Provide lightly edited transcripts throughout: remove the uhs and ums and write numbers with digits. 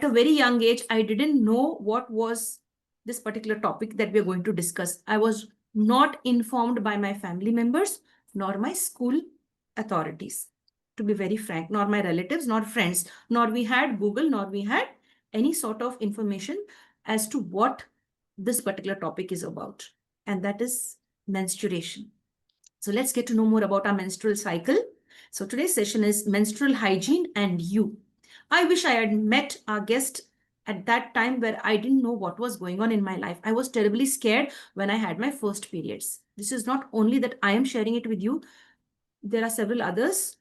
at a very young age, I didn't know what was this particular topic that we're going to discuss. I was not informed by my family members, nor my school authorities, to be very frank, nor my relatives, nor friends, nor we had Google, nor we had any sort of information as to what this particular topic is about. And that is menstruation. So let's get to know more about our menstrual cycle. So today's session is menstrual hygiene and you. I wish I had met our guest at that time where I didn't know what was going on in my life. I was terribly scared when I had my first periods. This is not only that I am sharing it with you. There are several others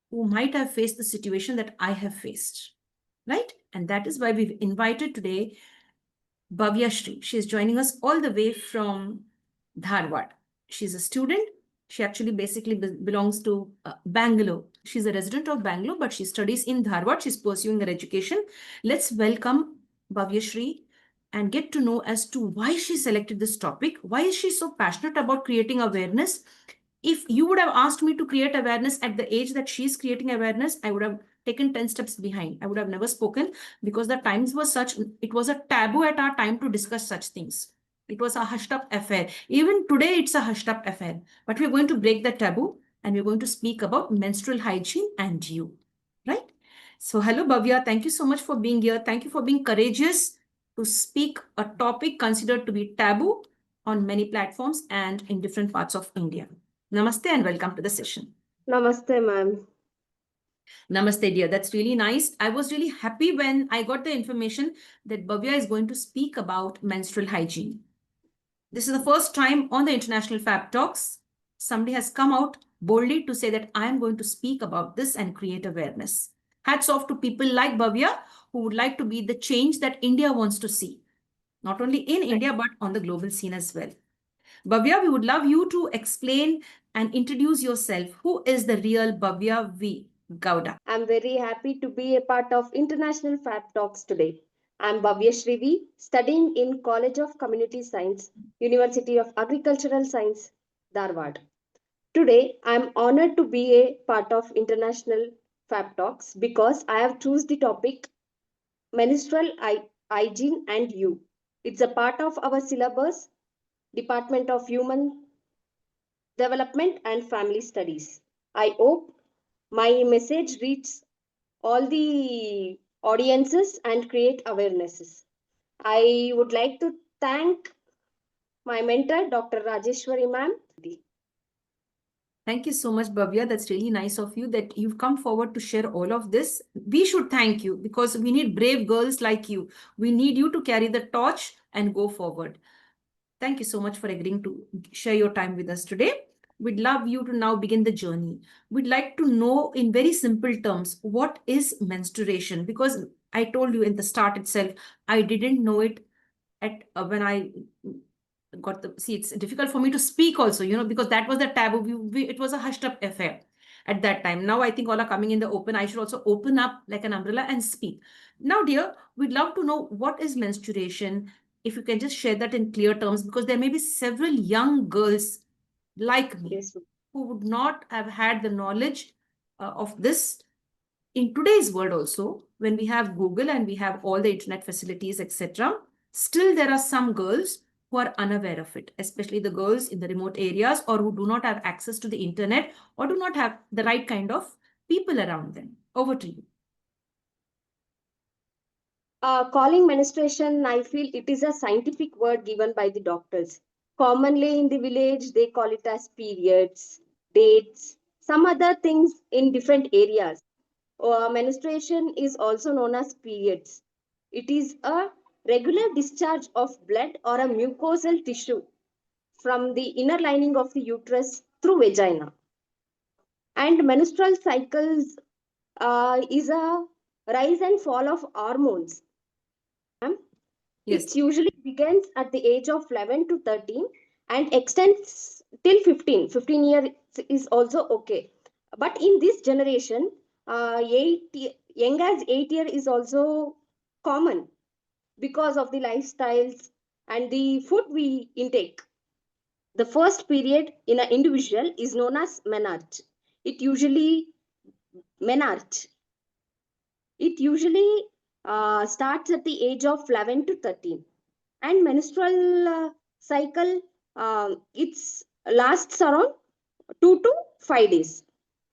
who might have faced the situation that I have faced, right? And that is why we've invited today Bhavya Shri. She is joining us all the way from Dharwad. She's a student. She actually basically belongs to Bangalore. She's a resident of Bangalore, but she studies in Dharwad. She's pursuing her education. Let's welcome Bhavya Shri and get to know as to why she selected this topic. Why is she so passionate about creating awareness? If you would have asked me to create awareness at the age that she's creating awareness, I would have taken 10 steps behind. I would have never spoken because the times were such, it was a taboo at our time to discuss such things. It was a hushed up affair. Even today, it's a hushed up affair. But we're going to break the taboo and we're going to speak about menstrual hygiene and you, right? So hello, Bhavya. Thank you so much for being here. Thank you for being courageous to speak a topic considered to be taboo on many platforms and in different parts of India. Namaste and welcome to the session. Namaste, ma'am. Namaste, dear. That's really nice. I was really happy when I got the information that Bhavya is going to speak about menstrual hygiene. This is the first time on the International Fab Talks, somebody has come out boldly to say that I am going to speak about this and create awareness. Hats off to people like Bhavya who would like to be the change that India wants to see, not only in India, but on the global scene as well. Bhavya, we would love you to explain and introduce yourself. Who is the real Bhavya V. Gowda? I'm very happy to be a part of International Fab Talks today. I'm Bhavya Shrivi, studying in College of Community Science, University of Agricultural Science, Dharwad. Today, I'm honored to be a part of International Fab Talks because I have chosen the topic Menstrual Hygiene and You. It's a part of our syllabus, Department of Human Development and Family Studies. I hope my message reaches all the audiences and create awarenesses. I would like to thank my mentor, Dr. Rajeshwari ma'am. Thank you so much, Bhavya. That's really nice of you that you've come forward to share all of this. We should thank you because we need brave girls like you. We need you to carry the torch and go forward. Thank you so much for agreeing to share your time with us today. We'd love you to now begin the journey. We'd like to know in very simple terms, what is menstruation? Because I told you in the start itself, I didn't know it at when I got the, see, it's difficult for me to speak also, because that was the taboo. It was a hushed up affair at that time. Now I think all are coming in the open. I should also open up like an umbrella and speak. Now, dear, we'd love to know what is menstruation. If you can just share that in clear terms, because there may be several young girls like me Yes. who would not have had the knowledge of this. In today's world also, when we have Google and we have all the internet facilities, etc., still there are some girls who are unaware of it, especially the girls in the remote areas or who do not have access to the internet or do not have the right kind of people around them. Over to you. Calling menstruation, I feel it is a scientific word given by the doctors. Commonly in the village, they call it as periods, dates, some other things in different areas. Menstruation is also known as periods. It is a regular discharge of blood or a mucosal tissue from the inner lining of the uterus through vagina. And menstrual cycles is a rise and fall of hormones. Yes. It usually begins at the age of 11 to 13 and extends till 15. 15 years is also okay. But in this generation, young as 8 year is also common because of the lifestyles and the food we intake. The first period in an individual is known as menarche. It usually menarche. It usually starts at the age of 11 to 13. And menstrual cycle, it's lasts around 2 to 5 days.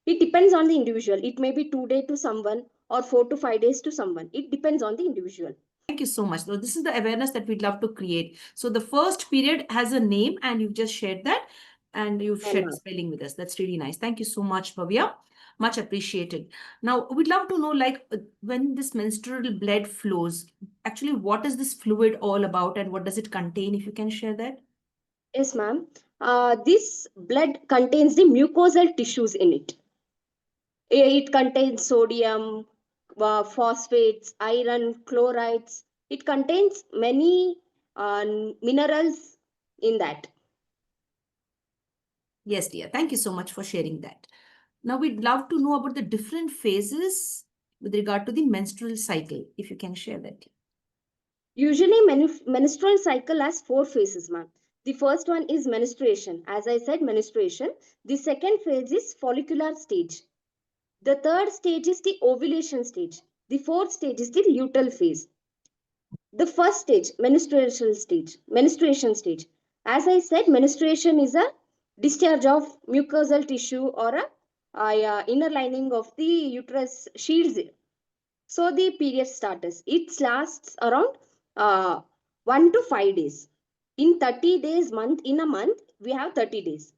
It depends on the individual. It may be 2 days to someone or 4 to 5 days to someone. It depends on the individual. Thank you so much. So this is the awareness that we'd love to create. So the first period has a name and you've just shared that and you've shared the spelling with us. That's really nice. Thank you so much, Bhavya. Much appreciated. Now, we'd love to know, like, when this menstrual blood flows, actually, what is this fluid all about and what does it contain? If you can share that. Yes, ma'am. This blood contains the mucosal tissues in it. It contains sodium, phosphates, iron, chlorides. It contains many minerals in that. Yes, dear. Thank you so much for sharing that. Now, we'd love to know about the different phases with regard to the menstrual cycle, if you can share that. Usually, menstrual cycle has 4 phases, ma'am. The first one is menstruation. As I said, menstruation. The second phase is follicular stage. The third stage is the ovulation stage. The fourth stage is the luteal phase. The first stage, menstruation stage. As I said, menstruation is a discharge of mucosal tissue or a inner lining of the uterus shields it. So the period starts. It lasts around 1 to 5 days. In 30 days, in a month, we have 30 days.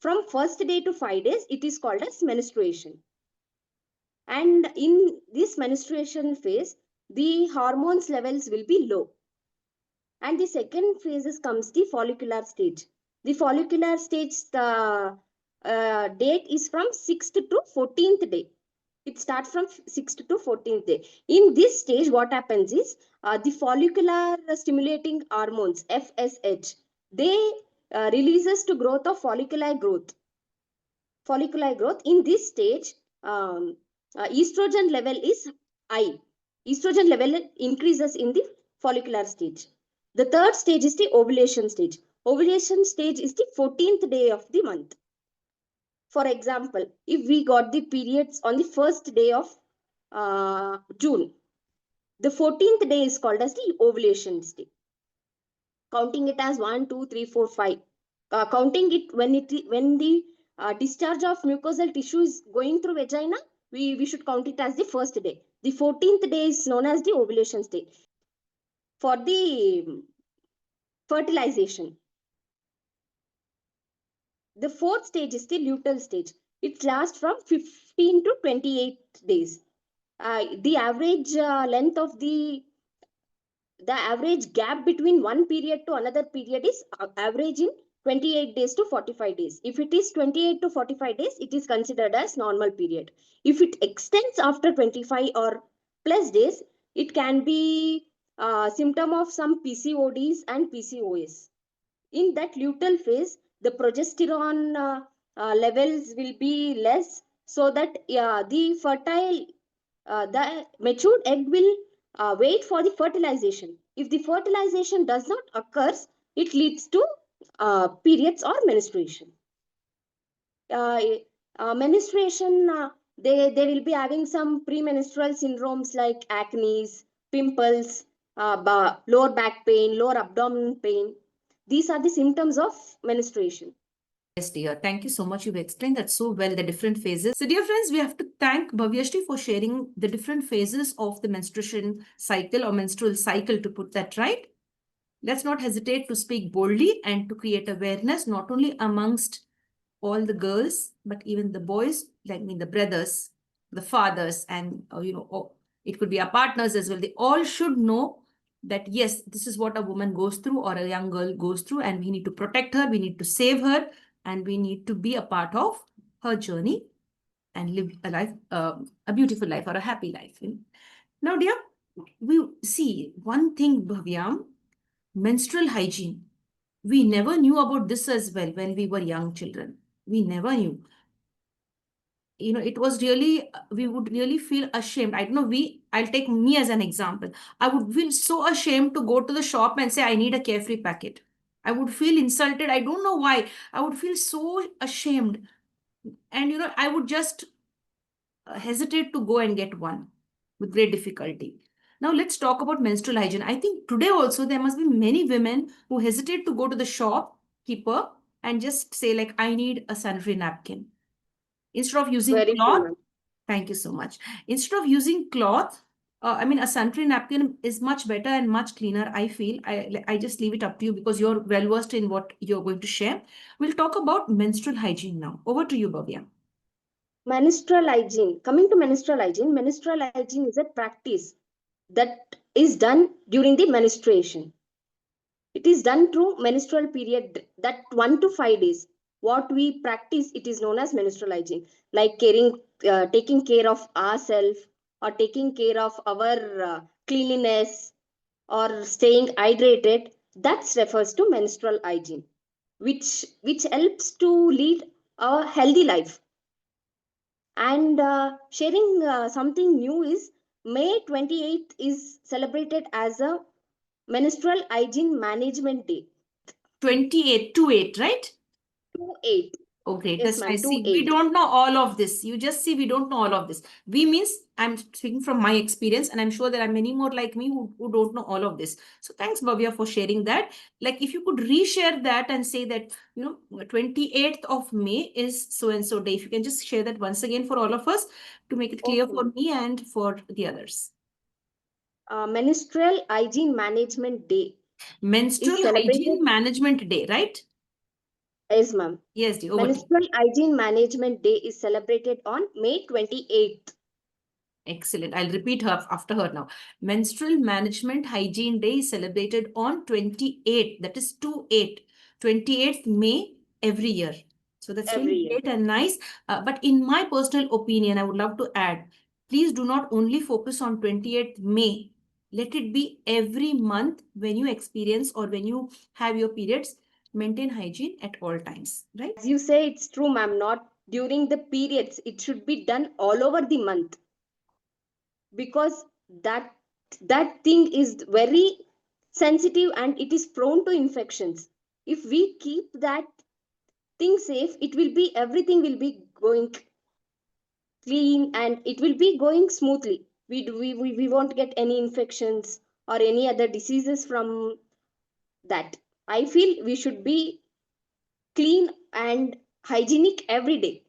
From first day to 5 days, it is called as menstruation. And in this menstruation phase, the hormones levels will be low. And the second phase comes the follicular stage. The follicular stage, the date is from 6th to 14th day. It starts from 6th to 14th day. In this stage, what happens is the follicular stimulating hormones, FSH, they releases to growth of follicular growth. Follicular growth. In this stage, estrogen level is high. Estrogen level increases in the follicular stage. The third stage is the ovulation stage. Ovulation stage is the 14th day of the month. For example, if we got the periods on the first day of June, the 14th day is called as the ovulation day. Counting it as 1, 2, 3, 4, 5. Counting it when the discharge of mucosal tissue is going through vagina, we should count it as the first day. The 14th day is known as the ovulation day. For the fertilization, the fourth stage is the luteal stage. It lasts from 15 to 28 days. The average length of the average gap between one period to another period is average in 28 days to 45 days. If it is 28 to 45 days, it is considered as normal period. If it extends after 25 or plus days, it can be a symptom of some PCODs and PCOS. In that luteal phase, the progesterone levels will be less, so that the matured egg will wait for the fertilization. If the fertilization does not occur, it leads to periods or menstruation. Uh, Menstruation, they will be having some premenstrual syndromes like acne, pimples, lower back pain, lower abdomen pain. These are the symptoms of menstruation. Yes, dear. Thank you so much. You've explained that so well, the different phases. So, dear friends, we have to thank Bhavyashri for sharing the different phases of the menstruation cycle or menstrual cycle, to put that right. Let's not hesitate to speak boldly and to create awareness, not only amongst all the girls, but even the boys, like me, the brothers, the fathers, and it could be our partners as well. They all should know that yes, this is what a woman goes through or a young girl goes through, and we need to protect her, we need to save her, and we need to be a part of her journey and live a life, a beautiful life or a happy life. Now, dear, we see one thing, Bhavyam, menstrual hygiene. We never knew about this as well when we were young children. We never knew. It was really, we would really feel ashamed. I don't know, I'll take me as an example. I would feel so ashamed to go to the shop and say, I need a carefree packet. I would feel insulted. I don't know why. I would feel so ashamed. And, I would just hesitate to go and get one with great difficulty. Now let's talk about menstrual hygiene. I think today also there must be many women who hesitate to go to the shopkeeper and just say like, I need a sanitary napkin. Instead of using Very true, cloth, ma'am. thank you so much. Instead of using cloth, I mean, a sanitary napkin is much better and much cleaner, I feel. I just leave it up to you because you're well versed in what you're going to share. We'll talk about menstrual hygiene now. Over to you, Bhavya. Menstrual hygiene. Coming to menstrual hygiene is a practice that is done during the menstruation. It is done through menstrual period, that 1 to 5 days. What we practice, it is known as menstrual hygiene, like taking care of ourselves, or taking care of our cleanliness, or staying hydrated. That refers to menstrual hygiene, which helps to lead a healthy life. And sharing something new is May 28th is celebrated as a Menstrual Hygiene Management Day. 28 to 8, right? 2/8. Oh, great. Yes, That's ma'am. I Two see. We eight. don't know all of this. You just see, we don't know all of this. We means I'm speaking from my experience, and I'm sure there are many more like me who don't know all of this. So thanks, Bhavya, for sharing that. Like, if you could reshare that and say that, 28th of May is so and so day. If you can just share that once again for all of us to make it clear Okay, for ma'am. me and for the others. Menstrual Hygiene Management Day is Menstrual celebrated. Hygiene Management Day, right? Yes, ma'am. Yes, dear. Over to you. Menstrual Hygiene Management Day is celebrated on May 28th. Excellent. I'll repeat her after her now. Menstrual Management Hygiene Day is celebrated on 28th, that is 2/8, 28th May every year. So that's Every really year. great and nice. But in my personal opinion, I would love to add, please do not only focus on 28th May. Let it be every month when you experience or when you have your periods. Maintain hygiene at all times, right? As you say, it's true, ma'am. Not during the periods. It should be done all over the month, because that that thing is very sensitive and it is prone to infections. If we keep that thing safe, it will be, everything will be going clean and it will be going smoothly. We won't get any infections or any other diseases from that. I feel we should be clean and hygienic every day.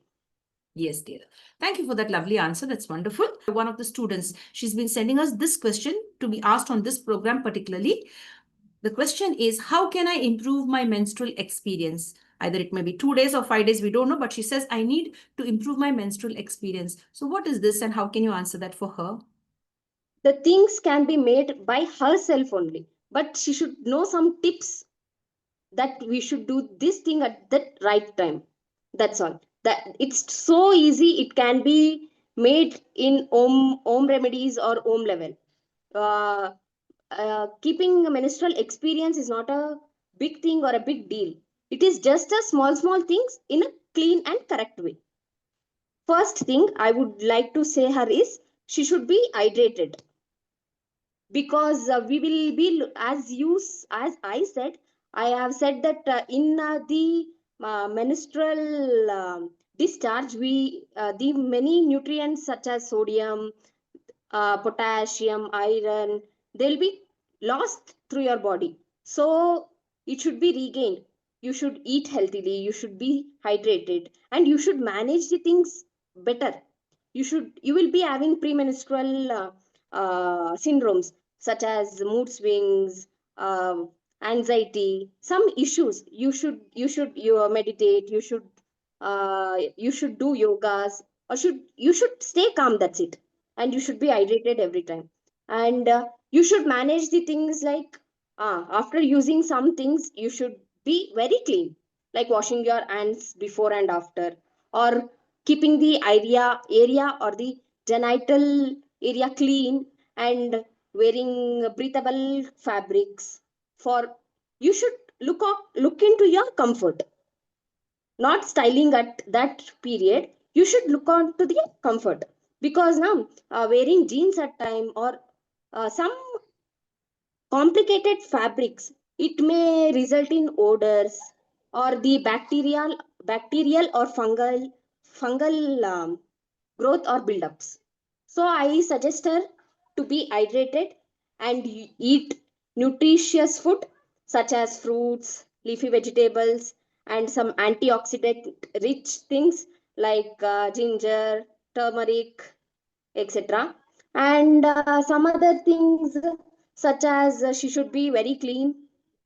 Yes, dear. Thank you for that lovely answer. That's wonderful. One of the students, she's been sending us this question to be asked on this program particularly. The question is, how can I improve my menstrual experience? Either it may be 2 days or 5 days, we don't know, but she says, I need to improve my menstrual experience. So what is this and how can you answer that for her? The things can be made by herself only, but she should know some tips that we should do this thing at the right time. That's all. That it's so easy. It can be made in home remedies or home level. Uh, Keeping a menstrual experience is not a big thing or a big deal. It is just a small things in a clean and correct way. First thing I would like to say her is she should be hydrated, because we will be as I said, I have said that in the menstrual discharge, we the many nutrients such as sodium, potassium, iron, they'll be lost through your body. So it should be regained. You should eat healthily, you should be hydrated, and you should manage the things better. You will be having premenstrual syndromes such as mood swings, anxiety, some issues. You meditate, you should do yogas, or you should stay calm. That's it. And you should be hydrated every time. And you should manage the things like, after using some things, you should be very clean, like washing your hands before and after, or keeping the area or the genital area clean, and wearing breathable fabrics. For You should look into your comfort, not styling at that period. You should look on to the comfort, because now wearing jeans at time, or some complicated fabrics, it may result in odors, or the bacterial or fungal growth or buildups. So I suggest her to be hydrated and eat nutritious food such as fruits, leafy vegetables, and some antioxidant rich things like ginger, turmeric, etc. And some other things such as she should be very clean.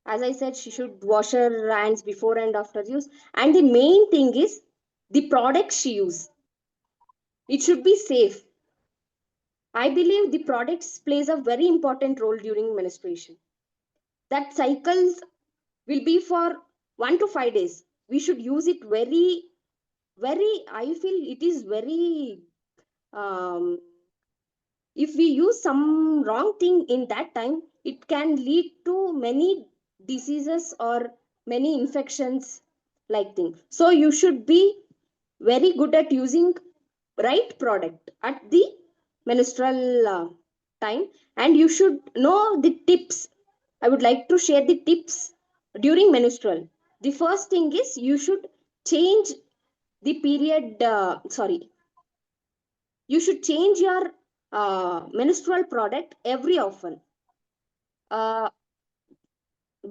As I said, she should wash her hands before and after use. And the main thing is the products she use. It should be safe. I believe the products plays a very important role during menstruation. That cycles will be for 1 to 5 days. We should use it very. I feel it is very. Um, if we use some wrong thing in that time, it can lead to many diseases or many infections like thing. So you should be very good at using right product at the menstrual time, and you should know the tips. I would like to share the tips during menstrual. The first thing is you should change the period sorry, you should change your menstrual product every often. uh,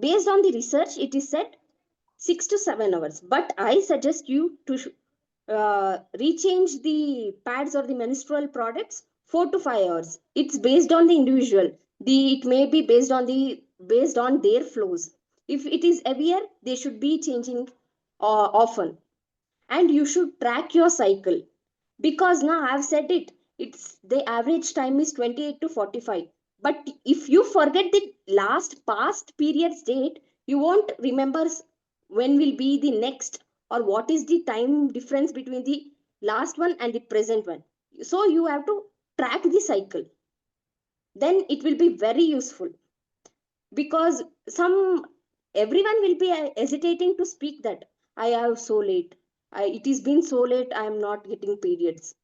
Based on the research, it is said 6 to 7 hours, but I suggest you to rechange the pads or the menstrual products 4 to 5 hours. It's based on the individual. It may be based on their flows. If it is heavier, they should be changing often. And you should track your cycle, because now I've said it's the average time is 28 to 45. But if you forget the last past period's date, you won't remember when will be the next, or what is the time difference between the last one and the present one. So you have to track the cycle, then it will be very useful. Because some everyone will be hesitating to speak that I have so late, it is been so late, I am not getting periods.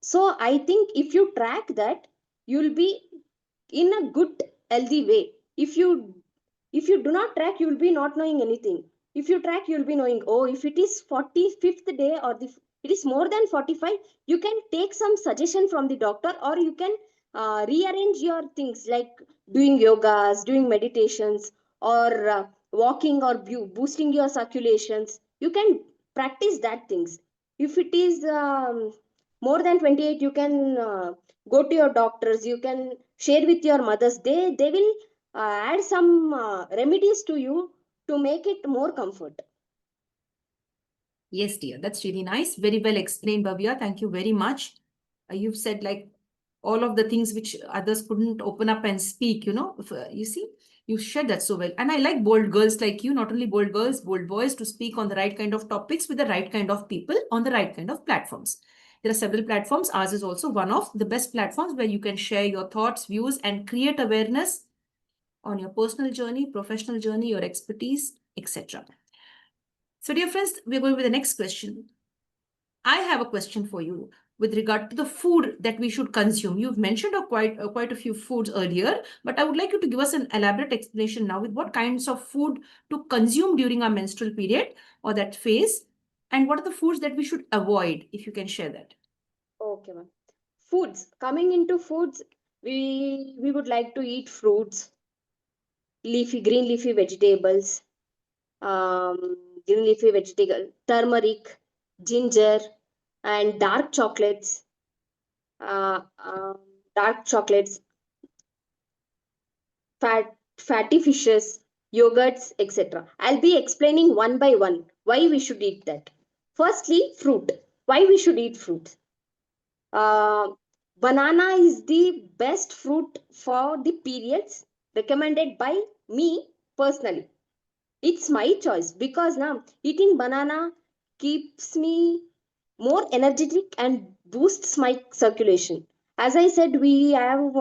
So I think if you track that, you'll be in a good healthy way. If you do not track, you will be not knowing anything. If you track, you will be knowing, oh, if it is 45th day, or it is more than 45, you can take some suggestion from the doctor, or you can rearrange your things like doing yogas, doing meditations, or walking, or boosting your circulations. You can practice that things. If it is more than 28, you can go to your doctors, you can share with your mothers. They will add some remedies to you to make it more comfort. Yes, dear. That's really nice. Very well explained, Bhavya. Thank you very much. You've said like all of the things which others couldn't open up and speak, you see, you shared that so well. And I like bold girls like you, not only bold girls, bold boys, to speak on the right kind of topics with the right kind of people on the right kind of platforms. There are several platforms. Ours is also one of the best platforms where you can share your thoughts, views, and create awareness on your personal journey, professional journey, your expertise, etc. So, dear friends, we're going with the next question. I have a question for you with regard to the food that we should consume. You've mentioned quite a few foods earlier, but I would like you to give us an elaborate explanation now with what kinds of food to consume during our menstrual period or that phase, and what are the foods that we should avoid, if you can share that. Okay, ma'am. Foods. Coming into foods, we would like to eat fruits, green leafy vegetables, green leafy vegetable, turmeric, ginger, and uh, um, dark chocolates, fatty fishes, yogurts, etc. I'll be explaining one by one why we should eat that. Firstly, fruit. Why we should eat fruits? Uh, Banana is the best fruit for the periods, recommended by me personally. It's my choice, because now eating banana keeps me more energetic and boosts my circulation. As I said, we have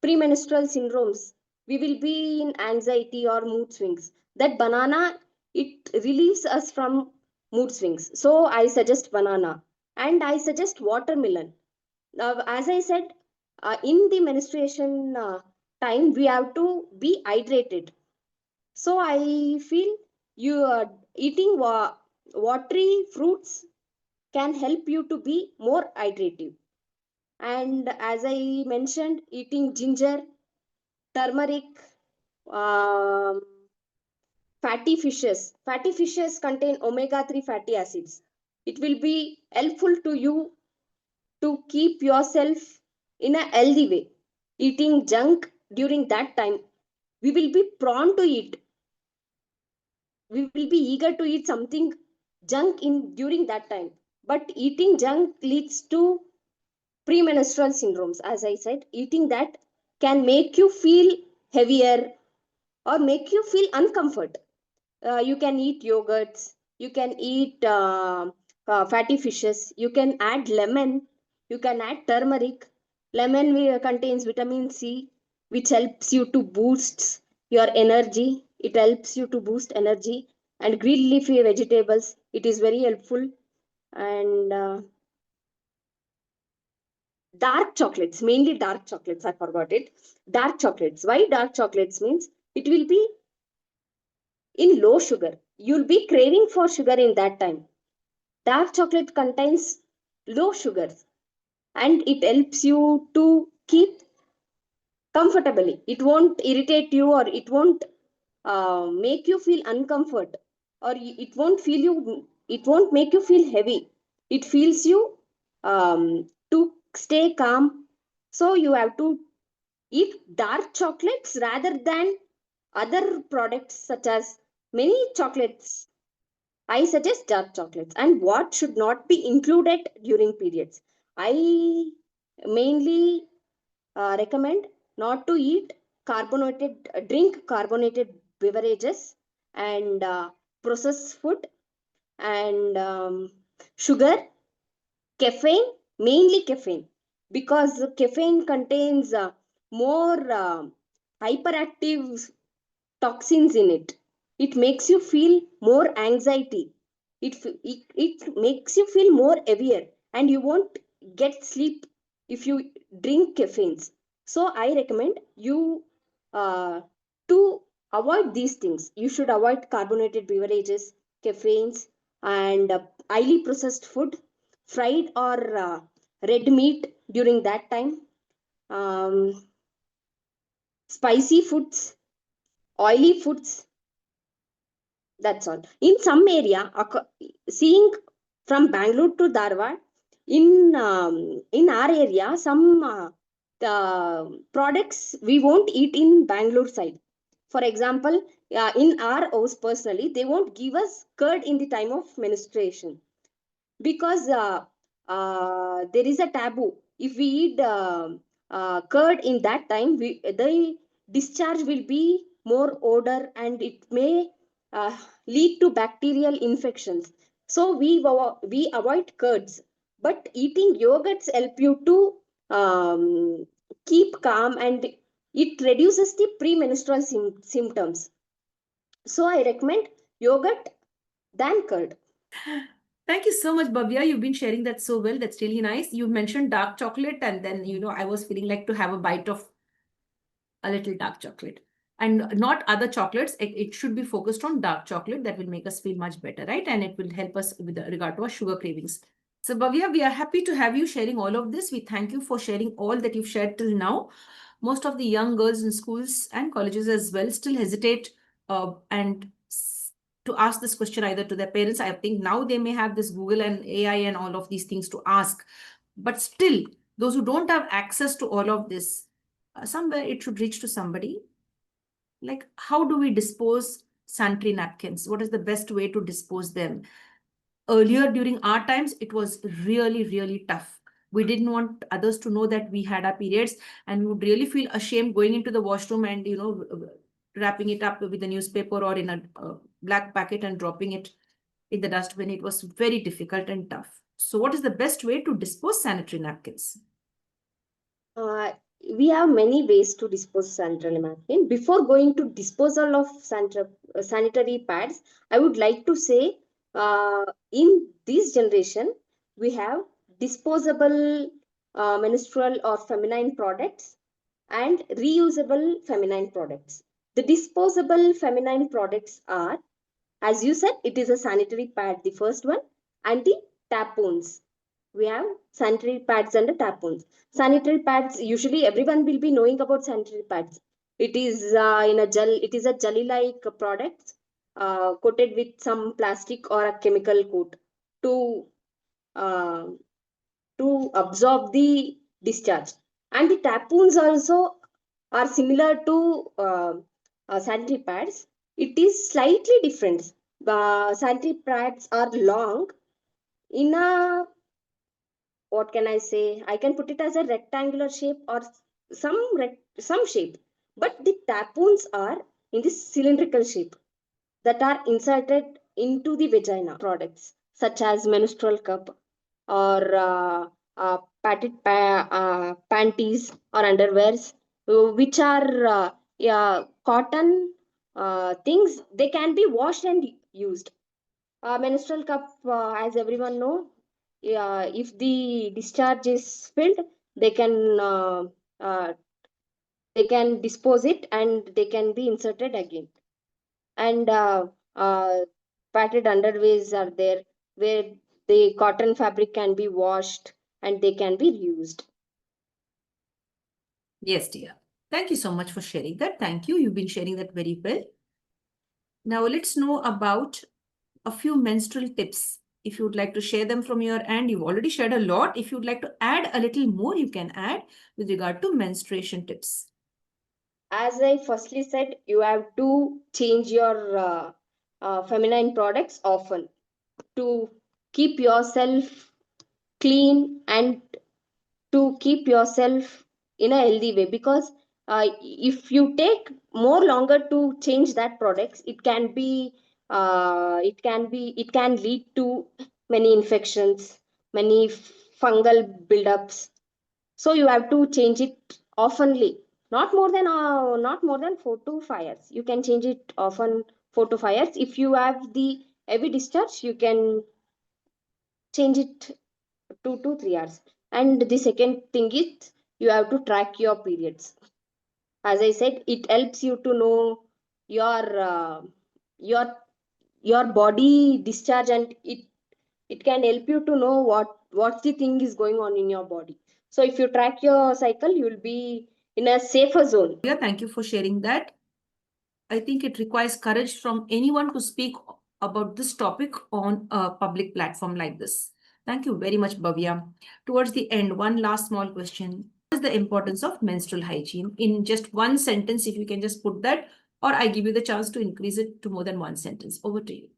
premenstrual syndromes. We will be in anxiety or mood swings. That banana, it relieves us from mood swings. So I suggest banana, and I suggest watermelon. Now, as I said, in the menstruation time, we have to be hydrated. So I feel you eating watery fruits can help you to be more hydrative. And as I mentioned, eating ginger, turmeric, um, fatty fishes. Fatty fishes contain omega-3 fatty acids. It will be helpful to you to keep yourself in a healthy way. Eating junk during that time, we will be prone to eat. We will be eager to eat something junk in during that time. But eating junk leads to premenstrual syndromes. As I said, eating that can make you feel heavier or make you feel uncomfort. You can eat yogurts, you can eat fatty fishes, you can add lemon, you can add turmeric. Lemon contains vitamin C, which helps you to boost your energy. It helps you to boost energy. And green leafy vegetables, it is very helpful. And dark chocolates, mainly dark chocolates, I forgot it. Dark chocolates. Why dark chocolates means it will be in low sugar. You'll be craving for sugar in that time. Dark chocolate contains low sugars and it helps you to keep comfortably. It won't irritate you or it won't make you feel uncomfort or it won't feel you. It won't make you feel heavy. It feels you to stay calm. So you have to eat dark chocolates rather than other products such as many chocolates. I suggest dark chocolates and what should not be included during periods. I mainly recommend not to eat carbonated, drink carbonated beverages and processed food and sugar, caffeine, mainly caffeine, because caffeine contains more hyperactive toxins in it. It makes you feel more anxiety. It makes you feel more heavier and you won't get sleep if you drink caffeines. So I recommend you uh, to avoid these things. You should avoid carbonated beverages, caffeines, and highly processed food, fried or red meat during that time, um, spicy foods, oily foods. That's all. In some area, seeing from Bangalore to Dharwad, in our area, some the products we won't eat in Bangalore side. For example, in our house personally, they won't give us curd in the time of menstruation because there is a taboo. If we eat curd in that time, the discharge will be more odor and it may uh, lead to bacterial infections. So we avoid curds, but eating yogurts help you to keep calm and it reduces the premenstrual symptoms. So I recommend yogurt than curd. Thank you so much, Bhavya. You've been sharing that so well. That's really nice. You mentioned dark chocolate, and then, I was feeling like to have a bite of a little dark chocolate. And not other chocolates. It should be focused on dark chocolate. That will make us feel much better, right? And it will help us with regard to our sugar cravings. So, Bhavya, we are happy to have you sharing all of this. We thank you for sharing all that you've shared till now. Most of the young girls in schools and colleges as well still hesitate and to ask this question either to their parents. I think now they may have this Google and AI and all of these things to ask. But still, those who don't have access to all of this, somewhere it should reach to somebody. Like, how do we dispose sanitary napkins? What is the best way to dispose them? Earlier during our times, it was really, really tough. We didn't want others to know that we had our periods, and we would really feel ashamed going into the washroom and, wrapping it up with a newspaper or in a black packet and dropping it in the dustbin. It was very difficult and tough. So, what is the best way to dispose sanitary napkins? Uh, we have many ways to dispose sanitary napkin. Before going to disposal of sanitary pads, I would like to say in this generation, we have disposable menstrual or feminine products and reusable feminine products. The disposable feminine products are, as you said, it is a sanitary pad, the first one, and the tampons. We have sanitary pads and the tampons. Sanitary pads, usually everyone will be knowing about sanitary pads. It is in a gel. It is a jelly-like product coated with some plastic or a chemical coat to uh, to absorb the discharge. And the tapoons also are similar to sanitary pads. It is slightly different. Sanitary pads are long in a, what can I say? I can put it as a rectangular shape or some shape. But the tapoons are in this cylindrical shape that are inserted into the vagina. Products such as menstrual cup or panties or underwears, which are yeah, cotton things. They can be washed and used. Menstrual cup, as everyone know, yeah, if the discharge is filled, they can uh, uh, they can dispose it and they can be inserted again. And padded underwears are there where the cotton fabric can be washed and they can be reused. Yes, dear. Thank you so much for sharing that. Thank you. You've been sharing that very well. Now let's know about a few menstrual tips. If you'd like to share them from your end, you've already shared a lot. If you'd like to add a little more, you can add with regard to menstruation tips. As I firstly said, you have to change your feminine products often to keep yourself clean and to keep yourself in a healthy way, because if you take more longer to change that products, it can lead to many infections, many fungal buildups. So you have to change it oftenly, not more than 4 to 5 years. You can change it often, 4 to 5 years. If you have the heavy discharge, you can change it 2 to 3 hours. And the second thing is you have to track your periods. As I said, it helps you to know your your your body discharge, and it can help you to know what's the thing is going on in your body. So if you track your cycle, you'll be in a safer zone. Yeah, thank you for sharing that. I think it requires courage from anyone to speak about this topic on a public platform like this. Thank you very much, Bhavya. Towards the end, one last small question. What is the importance of menstrual hygiene? In just one sentence, if you can just put that, or I give you the chance to increase it to more than one sentence. Over to you.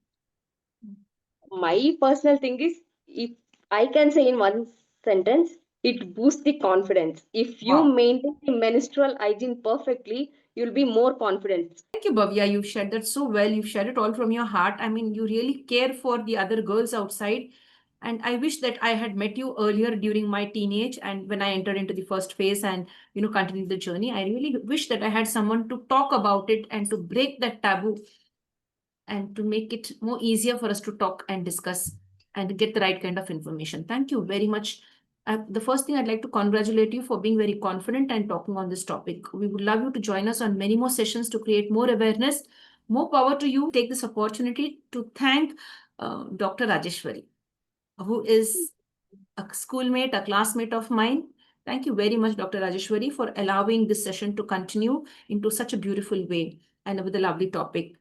My personal thing is, if I can say in one sentence, it boosts the confidence. If you Wow. maintain the menstrual hygiene perfectly, you'll be more confident. Thank you, Bhavya. You've shared that so well. You've shared it all from your heart. I mean, you really care for the other girls outside. And I wish that I had met you earlier during my teenage and when I entered into the first phase and, continued the journey. I really wish that I had someone to talk about it and to break that taboo and to make it more easier for us to talk and discuss and get the right kind of information. Thank you very much. The first thing I'd like to congratulate you for being very confident and talking on this topic. We would love you to join us on many more sessions to create more awareness. More power to you. Take this opportunity to thank Dr. Rajeshwari, who is a schoolmate, a classmate of mine. Thank you very much, Dr. Rajeshwari, for allowing this session to continue into such a beautiful way and with a lovely topic.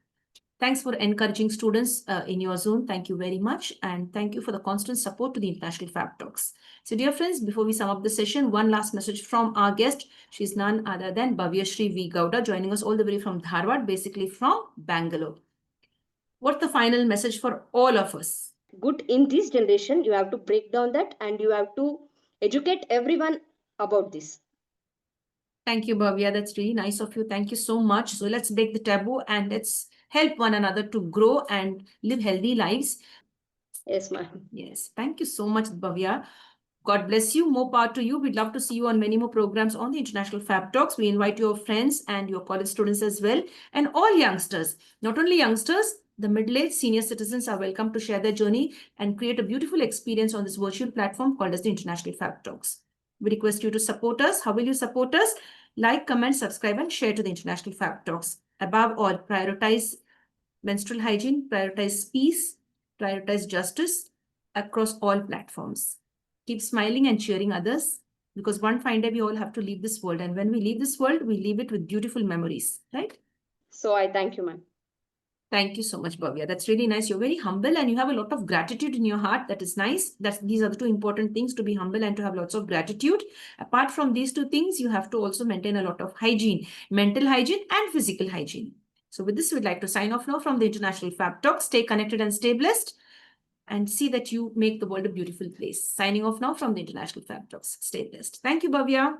Thanks for encouraging students in your zone. Thank you very much. And thank you for the constant support to the International Fab Talks. So dear friends, before we sum up the session, one last message from our guest. She's none other than Bhavya Shri V. Gowda, joining us all the way from Dharwad, basically from Bangalore. What's the final message for all of us? Good, in this generation, you have to break down that and you have to educate everyone about this. Thank you, Bhavya. That's really nice of you. Thank you so much. So let's break the taboo and let's help one another to grow and live healthy lives. Yes, ma'am. Yes. Thank you so much, Bhavya. God bless you. More power to you. We'd love to see you on many more programs on the International Fab Talks. We invite your friends and your college students as well, and all youngsters. Not only youngsters, the middle-aged senior citizens are welcome to share their journey and create a beautiful experience on this virtual platform called as the International Fab Talks. We request you to support us. How will you support us? Like, comment, subscribe, and share to the International Fab Talks. Above all, prioritize menstrual hygiene, prioritize peace, prioritize justice across all platforms. Keep smiling and cheering others. because one fine day we all have to leave this world, and when we leave this world, we leave it with beautiful memories, right? So I thank you, ma'am. Thank you so much, Bhavya. That's really nice. You're very humble and you have a lot of gratitude in your heart. That is nice. These are the two important things, to be humble and to have lots of gratitude. Apart from these two things, you have to also maintain a lot of hygiene, mental hygiene and physical hygiene. So with this, we'd like to sign off now from the International Fab Talk. Stay connected and stay blessed, and see that you make the world a beautiful place. Signing off now from the International Fab Talks. Stay blessed. Thank you, Bhavya.